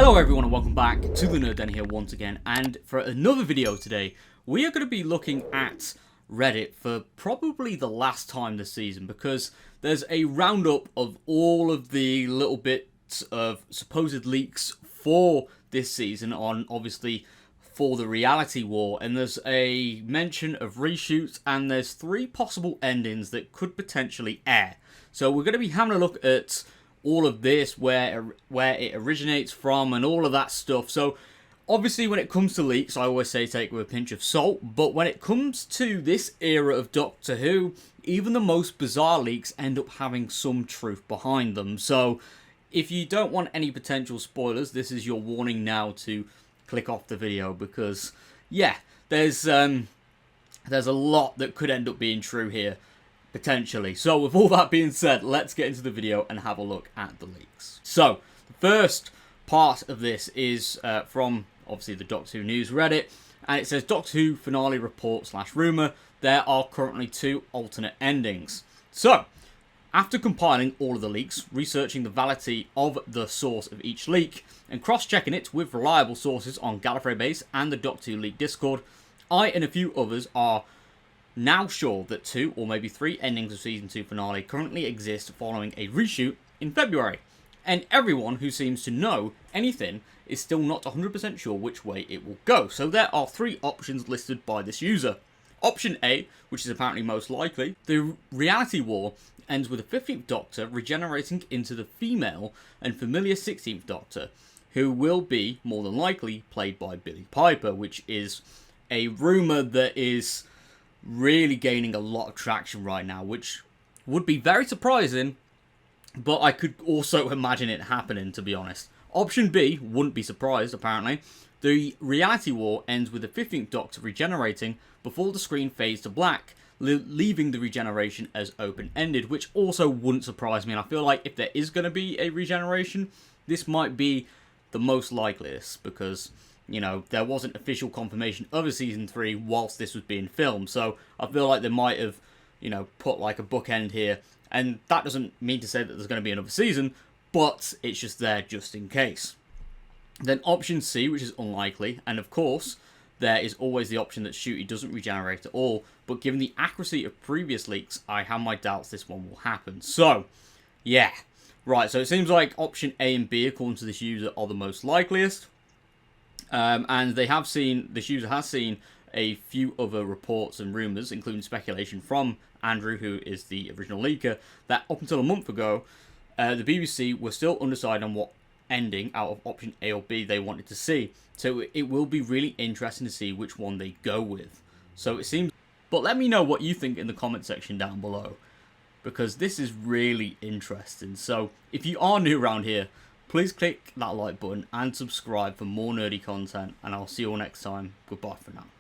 Hello everyone and welcome back to the Nerd Den here once again, and for another video today we are going to be looking at Reddit for probably the last time this season, because there's a roundup of all of the little bits of supposed leaks for this season on, obviously, for the reality war, and there's a mention of reshoots, and there's 3 possible endings that could potentially air. So we're going to be having a look at all of this, where it originates from and all of that stuff. So obviously when it comes to leaks, I always say take it with a pinch of salt, but when it comes to this era of Doctor Who, even the most bizarre leaks end up having some truth behind them. So if you don't want any potential spoilers, this is your warning now to click off the video, because yeah, there's a lot that could end up being true here, potentially. So with all that being said, let's get into the video and have a look at the leaks. So the first part of this is from obviously the Doctor Who News Reddit, and it says Doctor Who finale report / rumour, there are currently 2 alternate endings. So after compiling all of the leaks, researching the validity of the source of each leak, and cross-checking it with reliable sources on Gallifrey Base and the Doctor Who Leak Discord, I and a few others are now sure that 2 or maybe 3 endings of Season 2 finale currently exist following a reshoot in February. And everyone who seems to know anything is still not 100% sure which way it will go. So there are 3 options listed by this user. Option A, which is apparently most likely, the reality war ends with the 15th Doctor regenerating into the female and familiar 16th Doctor, who will be, more than likely, played by Billie Piper, which is a rumour that is really gaining a lot of traction right now, which would be very surprising, but I could also imagine it happening, to be honest. Option B, wouldn't be surprised, apparently. The reality war ends with the 15th Doctor regenerating before the screen fades to black, leaving the regeneration as open-ended, which also wouldn't surprise me, and I feel like if there is going to be a regeneration, this might be the most likeliest, because you know, there wasn't official confirmation of a Season 3 whilst this was being filmed. So I feel like they might have, you know, put like a bookend here. And that doesn't mean to say that there's going to be another season, but it's just there just in case. Then option C, which is unlikely. And of course, there is always the option that Shooty doesn't regenerate at all. But given the accuracy of previous leaks, I have my doubts this one will happen. So, yeah. Right, so it seems like option A and B, according to this user, are the most likeliest. And they have seen, this user has seen a few other reports and rumours, including speculation from Andrew, who is the original leaker, that up until a month ago, the BBC were still undecided on what ending out of option A or B they wanted to see. So it will be really interesting to see which one they go with. So it seems, but let me know what you think in the comment section down below, because this is really interesting. So if you are new around here, please click that like button and subscribe for more nerdy content, and I'll see you all next time. Goodbye for now.